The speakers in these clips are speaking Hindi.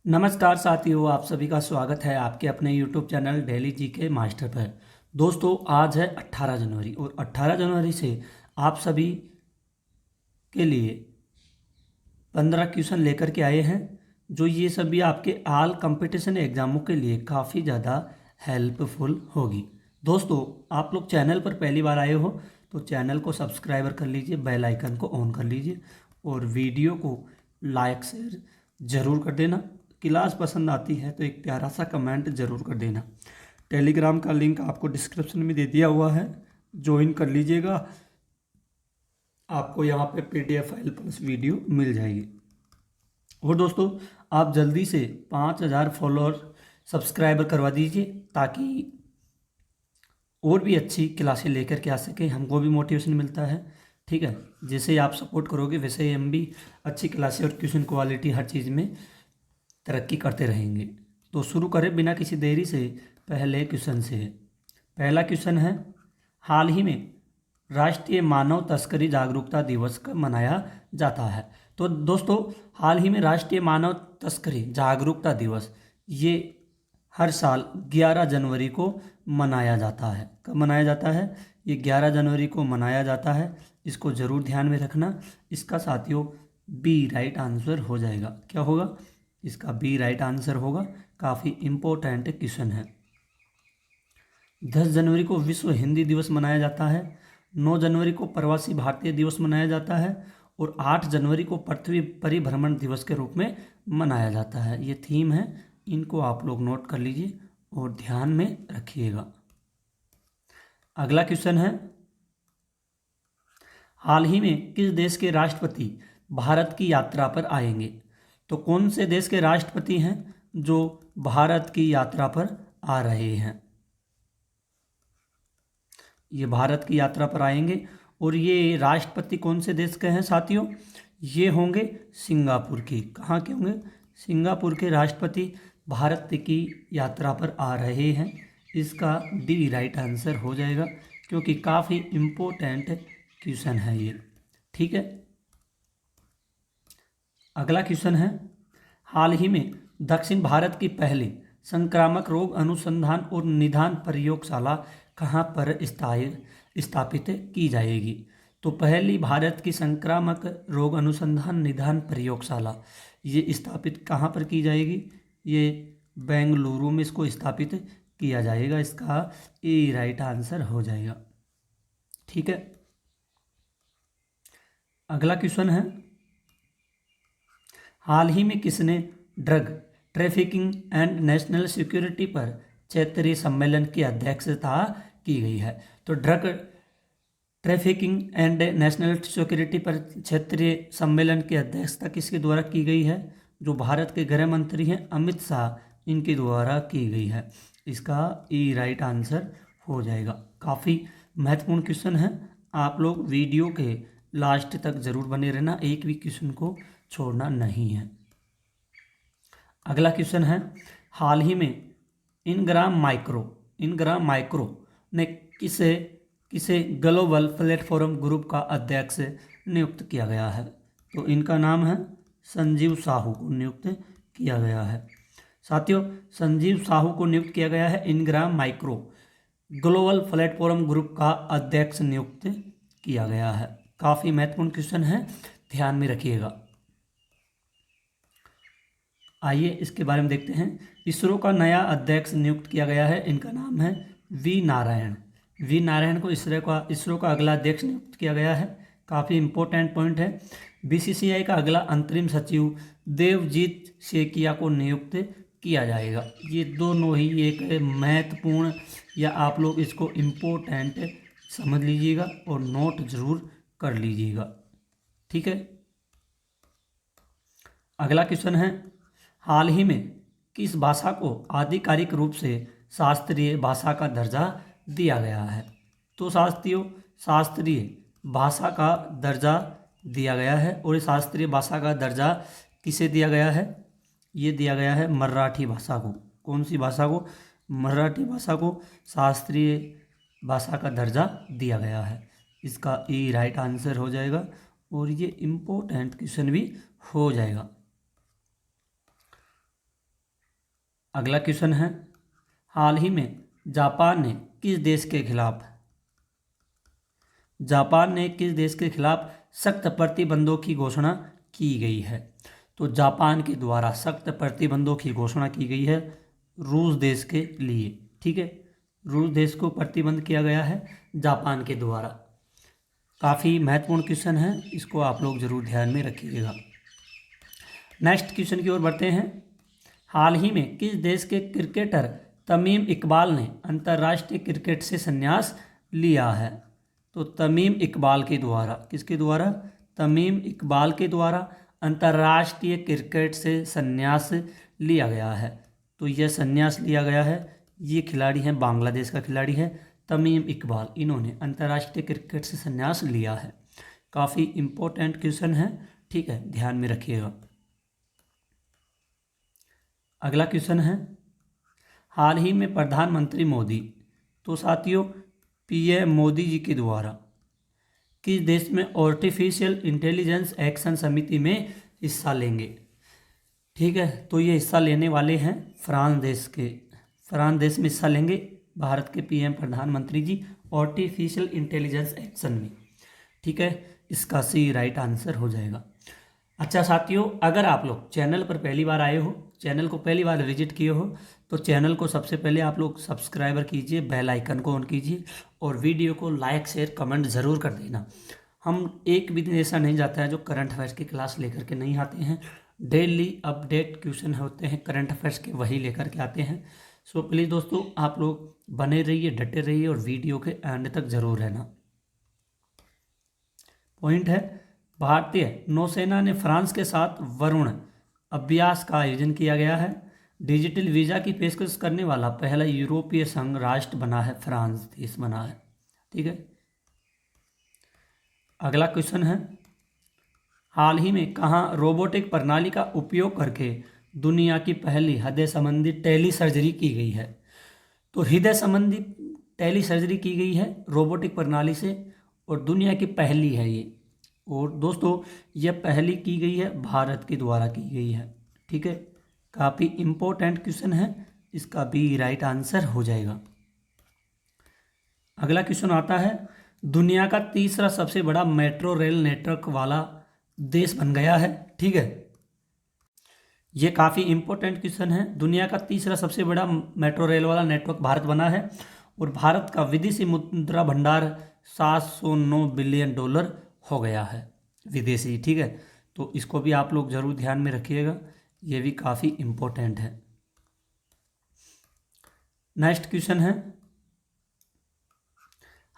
नमस्कार साथियों, आप सभी का स्वागत है आपके अपने YouTube channel daily GK master पर। दोस्तों, आज है 18 जनवरी और 18 जनवरी से आप सभी के लिए 15 क्वेश्चन लेकर के आए हैं, जो ये सभी आपके ऑल कंपटीशन एग्जामों के लिए काफ़ी ज़्यादा हेल्पफुल होगी। दोस्तों, आप लोग चैनल पर पहली बार आए हो तो चैनल को सब्सक्राइबर कर लीजिए, बेल आइकन को ऑन कर लीजिए और वीडियो को लाइक शेयर ज़रूर कर देना। क्लास पसंद आती है तो एक प्यारा सा कमेंट ज़रूर कर देना। टेलीग्राम का लिंक आपको डिस्क्रिप्शन में दे दिया हुआ है, ज्वाइन कर लीजिएगा। आपको यहाँ पे PDF फाइल प्लस वीडियो मिल जाएगी। और दोस्तों, आप जल्दी से 5000 फॉलोअर सब्सक्राइबर करवा दीजिए ताकि और भी अच्छी क्लासें लेकर के आ सकें, हमको भी मोटिवेशन मिलता है। ठीक है, जैसे आप सपोर्ट करोगे वैसे ही हम भी अच्छी क्लासें और क्वेश्चन क्वालिटी हर चीज़ में तरक्की करते रहेंगे। तो शुरू करें बिना किसी देरी से पहले क्वेश्चन से। पहला क्वेश्चन है, हाल ही में राष्ट्रीय मानव तस्करी जागरूकता दिवस कब मनाया जाता है? तो दोस्तों, हाल ही में राष्ट्रीय मानव तस्करी जागरूकता दिवस ये हर साल 11 जनवरी को मनाया जाता है। कब मनाया जाता है? ये 11 जनवरी को मनाया जाता है। इसको ज़रूर ध्यान में रखना। इसका साथियों बी राइट आंसर हो जाएगा। क्या होगा? इसका बी राइट आंसर होगा। काफ़ी इम्पोर्टेंट क्वेश्चन है। 10 जनवरी को विश्व हिंदी दिवस मनाया जाता है। 9 जनवरी को प्रवासी भारतीय दिवस मनाया जाता है और 8 जनवरी को पृथ्वी परिभ्रमण दिवस के रूप में मनाया जाता है। ये थीम है, इनको आप लोग नोट कर लीजिए और ध्यान में रखिएगा। अगला क्वेश्चन है, हाल ही में किस देश के राष्ट्रपति भारत की यात्रा पर आएंगे? तो कौन से देश के राष्ट्रपति हैं जो भारत की यात्रा पर आ रहे हैं? ये भारत की यात्रा पर आएंगे और ये राष्ट्रपति कौन से देश के हैं साथियों? ये होंगे सिंगापुर की। कहाँ के होंगे? सिंगापुर के राष्ट्रपति भारत की यात्रा पर आ रहे हैं। इसका डी राइट आंसर हो जाएगा क्योंकि काफ़ी इम्पोर्टेंट क्वेश्चन है ये। ठीक है, अगला क्वेश्चन है, हाल ही में दक्षिण भारत की पहली संक्रामक रोग अनुसंधान और निदान प्रयोगशाला कहाँ पर स्थापित की जाएगी? तो पहली भारत की संक्रामक रोग अनुसंधान निदान प्रयोगशाला ये स्थापित कहाँ पर की जाएगी? ये बेंगलुरु में इसको स्थापित किया जाएगा। इसका ए राइट आंसर हो जाएगा। ठीक है, अगला क्वेश्चन है, हाल ही में किसने drug trafficking and national security पर क्षेत्रीय सम्मेलन की अध्यक्षता की गई है? तो drug trafficking and national security पर क्षेत्रीय सम्मेलन की अध्यक्षता किसके द्वारा की गई है? जो भारत के गृह मंत्री हैं अमित शाह, इनके द्वारा की गई है। इसका ई राइट आंसर हो जाएगा। काफ़ी महत्वपूर्ण क्वेश्चन है, आप लोग वीडियो के लास्ट तक जरूर बने रहना, एक भी क्वेश्चन को छोड़ना नहीं है। अगला क्वेश्चन है, हाल ही में इनग्राम माइक्रो ने किसे किसे ग्लोबल प्लेटफॉर्म ग्रुप का अध्यक्ष नियुक्त किया गया है? तो इनका नाम है संजीव साहू को नियुक्त किया गया है। साथियों, संजीव साहू को नियुक्त किया गया है Ingram micro global platform group का अध्यक्ष नियुक्त किया गया है। काफ़ी महत्वपूर्ण क्वेश्चन है, ध्यान में रखिएगा। आइए इसके बारे में देखते हैं। इसरो का नया अध्यक्ष नियुक्त किया गया है, इनका नाम है वी नारायण को इसरो का अगला अध्यक्ष नियुक्त किया गया है। काफ़ी इंपॉर्टेंट पॉइंट है। BCCI का अगला अंतरिम सचिव देवजीत सेकिया को नियुक्त किया जाएगा। ये दोनों ही एक महत्वपूर्ण, या आप लोग इसको इम्पोर्टेंट समझ लीजिएगा और नोट जरूर कर लीजिएगा। ठीक है, अगला क्वेश्चन है, हाल ही में किस भाषा को आधिकारिक रूप से शास्त्रीय भाषा का दर्जा दिया गया है? तो साथियों, शास्त्रीय भाषा का दर्जा दिया गया है और इस शास्त्रीय भाषा का दर्जा किसे दिया गया है? ये दिया गया है मराठी भाषा को। कौन सी भाषा को? मराठी भाषा को शास्त्रीय भाषा का दर्जा दिया गया है। इसका ई राइट आंसर हो जाएगा और ये इम्पोर्टेंट क्वेश्चन भी हो जाएगा। अगला क्वेश्चन है, हाल ही में जापान ने किस देश के खिलाफ सख्त प्रतिबंधों की घोषणा की गई है? तो जापान के द्वारा सख्त प्रतिबंधों की घोषणा की गई है रूस देश के लिए। ठीक है, रूस देश को प्रतिबंध किया गया है जापान के द्वारा। काफ़ी महत्वपूर्ण क्वेश्चन है, इसको आप लोग जरूर ध्यान में रखिएगा। नेक्स्ट क्वेश्चन की ओर बढ़ते हैं। हाल ही में किस देश के क्रिकेटर तमीम इकबाल ने अंतर्राष्ट्रीय क्रिकेट से संन्यास लिया है? तो तमीम इकबाल के द्वारा, किसके द्वारा? तमीम इकबाल के द्वारा अंतर्राष्ट्रीय क्रिकेट से संन्यास लिया गया है। तो यह संन्यास लिया गया है, ये खिलाड़ी हैं, बांग्लादेश का खिलाड़ी है तमीम इकबाल, इन्होंने अंतर्राष्ट्रीय क्रिकेट से संन्यास लिया है। काफ़ी इम्पोर्टेंट क्वेश्चन है, ठीक है, ध्यान में रखिएगा। अगला क्वेश्चन है, हाल ही में प्रधानमंत्री मोदी, तो साथियों पीएम मोदी जी के द्वारा किस देश में आर्टिफिशियल इंटेलिजेंस एक्शन समिति में हिस्सा लेंगे? ठीक है, तो ये हिस्सा लेने वाले हैं फ्रांस देश में हिस्सा लेंगे भारत के पीएम प्रधानमंत्री जी आर्टिफिशियल इंटेलिजेंस एक्शन में। ठीक है, इसका सी राइट आंसर हो जाएगा। अच्छा साथियों, अगर आप लोग चैनल पर पहली बार आए हो, चैनल को पहली बार विजिट किए हो, तो चैनल को सबसे पहले आप लोग सब्सक्राइबर कीजिए, बेल आइकन को ऑन कीजिए और वीडियो को लाइक शेयर कमेंट ज़रूर कर देना। हम एक भी दिन ऐसा नहीं जाता है जो करंट अफेयर्स की क्लास लेकर के नहीं आते हैं। डेली अपडेट क्वेश्चन होते हैं करंट अफेयर्स के, वही लेकर के आते हैं। सो प्लीज़ दोस्तों आप लोग बने रहिए, डटे रहिए और वीडियो के एंड तक ज़रूर रहना। पॉइंट है, भारतीय नौसेना ने फ्रांस के साथ वरुण अभ्यास का आयोजन किया गया है। डिजिटल वीज़ा की पेशकश करने वाला पहला यूरोपीय संघ राष्ट्र बना है, फ्रांस देश बना है। ठीक है, अगला क्वेश्चन है, हाल ही में कहाँ रोबोटिक प्रणाली का उपयोग करके दुनिया की पहली हृदय संबंधी टेली सर्जरी की गई है? तो हृदय संबंधी टेली सर्जरी की गई है रोबोटिक प्रणाली से और दुनिया की पहली है ये। और दोस्तों यह पहली की गई है भारत के द्वारा की गई है। ठीक है, काफ़ी इम्पोर्टेंट क्वेश्चन है, इसका भी राइट आंसर हो जाएगा। अगला क्वेश्चन आता है, दुनिया का तीसरा सबसे बड़ा मेट्रो रेल नेटवर्क वाला देश बन गया है। ठीक है, ये काफ़ी इम्पोर्टेंट क्वेश्चन है। दुनिया का तीसरा सबसे बड़ा मेट्रो रेल वाला नेटवर्क भारत बना है और भारत का विदेशी मुद्रा भंडार $709 बिलियन हो गया है विदेशी। ठीक है, तो इसको भी आप लोग जरूर ध्यान में रखिएगा, ये भी काफ़ी इम्पोर्टेंट है। नेक्स्ट क्वेश्चन है,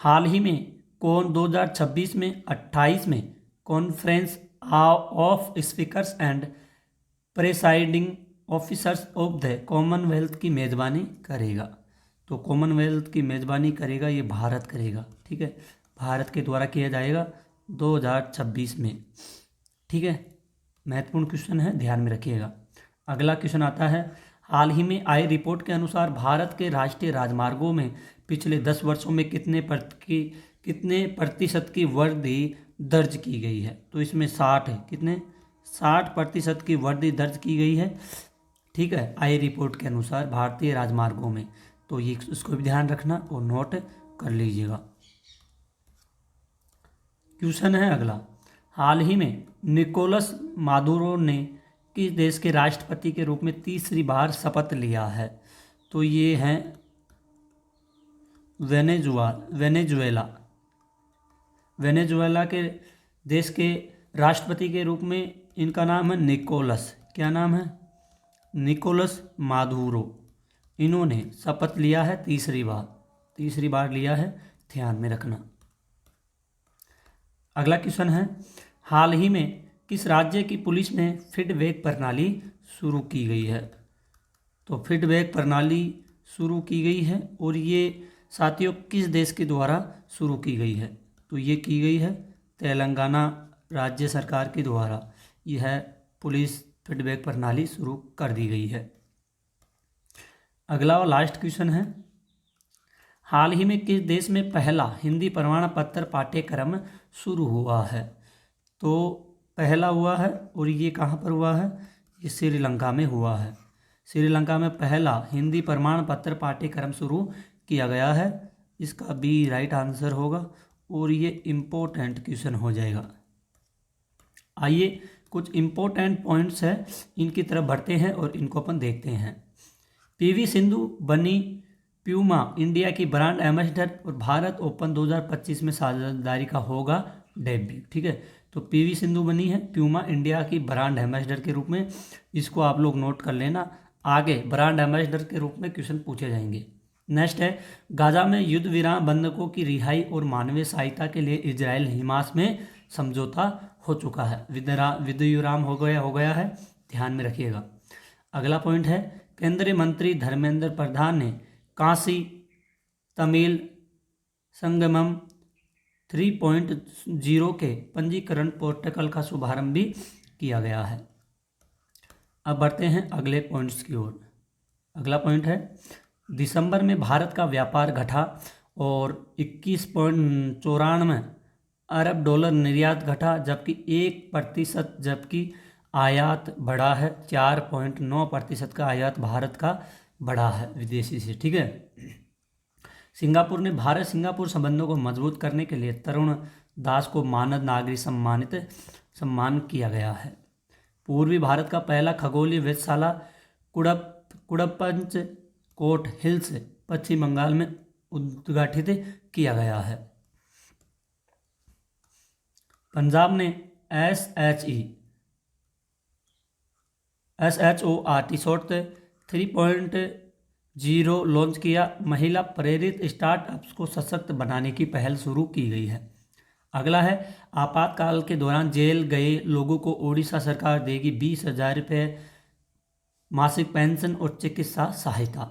हाल ही में कौन 2026 में 28 में conference of speakers and presiding officers of the Commonwealth की मेज़बानी करेगा? तो कॉमनवेल्थ की मेज़बानी करेगा ये भारत करेगा। ठीक है, भारत के द्वारा किया जाएगा 2026 में। ठीक है, महत्वपूर्ण क्वेश्चन है, ध्यान में रखिएगा। अगला क्वेश्चन आता है, हाल ही में आई रिपोर्ट के अनुसार भारत के राष्ट्रीय राजमार्गों में पिछले 10 वर्षों में कितने प्रतिशत की वृद्धि दर्ज की गई है? तो इसमें 60 है, कितने 60% की वृद्धि दर्ज की गई है। ठीक है, आई रिपोर्ट के अनुसार भारतीय राजमार्गों में, तो ये इसको भी ध्यान रखना और नोट कर लीजिएगा। क्वेश्चन है अगला, हाल ही में निकोलस मादुरो ने किस देश के राष्ट्रपति के रूप में तीसरी बार शपथ लिया है? तो ये हैं वेनेजुएला के देश के राष्ट्रपति के रूप में इनका नाम है निकोलस, क्या नाम है? Nicolas Maduro. इन्होंने शपथ लिया है तीसरी बार लिया है, ध्यान में रखना। अगला क्वेश्चन है, हाल ही में किस राज्य की पुलिस ने फीडबैक प्रणाली शुरू की गई है? तो फीडबैक प्रणाली शुरू की गई है और ये साथियों किस देश के द्वारा शुरू की गई है? तो ये की गई है तेलंगाना राज्य सरकार के द्वारा, यह पुलिस फीडबैक प्रणाली शुरू कर दी गई है। अगला और लास्ट क्वेश्चन है, हाल ही में किस देश में पहला हिंदी प्रमाण पत्र पाठ्यक्रम शुरू हुआ है? तो पहला हुआ है और ये कहाँ पर हुआ है? ये श्रीलंका में हुआ है। श्रीलंका में पहला हिंदी प्रमाण पत्र पाठ्यक्रम शुरू किया गया है। इसका बी राइट आंसर होगा और ये इम्पोर्टेंट क्वेश्चन हो जाएगा। आइए कुछ इम्पोर्टेंट पॉइंट्स है, इनकी तरफ बढ़ते हैं और इनको अपन देखते हैं। पीवी सिंधु बनी प्यूमा इंडिया की ब्रांड एम्बेसडर और भारत ओपन 2025 में साझेदारी का होगा डेब्यू। ठीक है, तो पीवी सिंधु बनी है प्यूमा इंडिया की ब्रांड एम्बेसडर के रूप में, इसको आप लोग नोट कर लेना, आगे ब्रांड एम्बेसडर के रूप में क्वेश्चन पूछे जाएंगे। नेक्स्ट है गाजा में युद्ध विराम बंधकों की रिहाई और मानवीय सहायता के लिए इजराइल हिमास में समझौता हो चुका है। विराम हो गया है, ध्यान में रखिएगा। अगला पॉइंट है केंद्रीय मंत्री धर्मेंद्र प्रधान ने काशी तमिल संगमम 3.0 के पंजीकरण पोर्टल का शुभारंभ भी किया गया है। अब बढ़ते हैं अगले पॉइंट्स की ओर। अगला पॉइंट है दिसंबर में भारत का व्यापार घटा और 21.94 अरब डॉलर निर्यात घटा, जबकि 1%, जबकि आयात बढ़ा है 4.9% का आयात भारत का बढ़ा है विदेशी से। ठीक है, सिंगापुर ने भारत सिंगापुर संबंधों को मजबूत करने के लिए तरुण दास को मानद नागरिक सम्मान किया गया है। पूर्वी भारत का पहला खगोलीय वेधशाला कुड़प्पंच कोट हिल्स पश्चिम बंगाल में उद्घाटित किया गया है। पंजाब ने SHORT 3.0 लॉन्च किया। महिला प्रेरित स्टार्टअप्स को सशक्त बनाने की पहल शुरू की गई है। अगला है आपातकाल के दौरान जेल गए लोगों को ओडिशा सरकार देगी 20,000 रुपये मासिक पेंशन और चिकित्सा सहायता।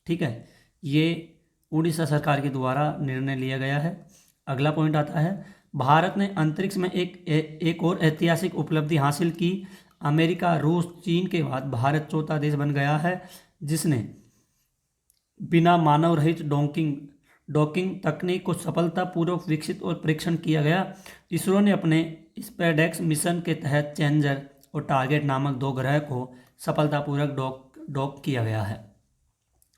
ठीक है, ये उड़ीसा सरकार के द्वारा निर्णय लिया गया है। अगला पॉइंट आता है भारत ने अंतरिक्ष में एक और ऐतिहासिक उपलब्धि हासिल की। अमेरिका, रूस, चीन के बाद भारत चौथा देश बन गया है जिसने बिना मानव रहित डॉकिंग तकनीक को सफलतापूर्वक विकसित और परीक्षण किया गया। इसरो ने अपने स्पेसएक्स मिशन के तहत चैलेंजर और टारगेट नामक 2 ग्रह को सफलतापूर्वक डॉक किया गया है।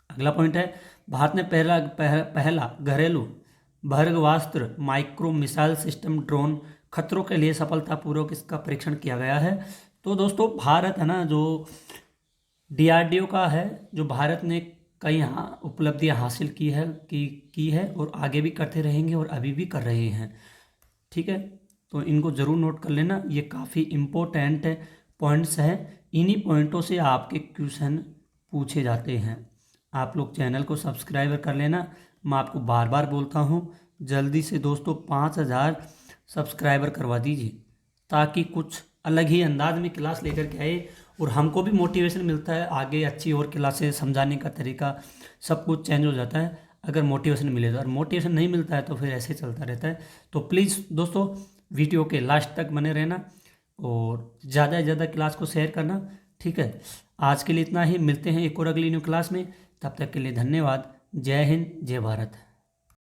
अगला पॉइंट है भारत ने पहला घरेलू भर्गवास्त्र माइक्रो मिसाइल सिस्टम ड्रोन खतरों के लिए सफलतापूर्वक इसका परीक्षण किया गया है। तो दोस्तों भारत है ना, जो DRDO का है, जो भारत ने कई उपलब्धियां हासिल की है और आगे भी करते रहेंगे और अभी भी कर रहे हैं। ठीक है, तो इनको ज़रूर नोट कर लेना, ये काफ़ी इम्पोर्टेंट पॉइंट्स हैं। इन्हीं पॉइंटों से आपके क्वेश्चन पूछे जाते हैं। आप लोग चैनल को सब्सक्राइब कर लेना। मैं आपको बार बार बोलता हूँ, जल्दी से दोस्तों 5,000 सब्सक्राइबर करवा दीजिए ताकि कुछ अलग ही अंदाज में क्लास लेकर के आए और हमको भी मोटिवेशन मिलता है। आगे अच्छी और क्लासें समझाने का तरीका सब कुछ चेंज हो जाता है अगर मोटिवेशन मिले तो, और मोटिवेशन नहीं मिलता है तो फिर ऐसे चलता रहता है। तो प्लीज़ दोस्तों वीडियो के लास्ट तक बने रहना और ज़्यादा से ज़्यादा क्लास को शेयर करना। ठीक है, आज के लिए इतना ही, मिलते हैं एक और अगली न्यू क्लास में। तब तक के लिए धन्यवाद। जय हिंद, जय भारत।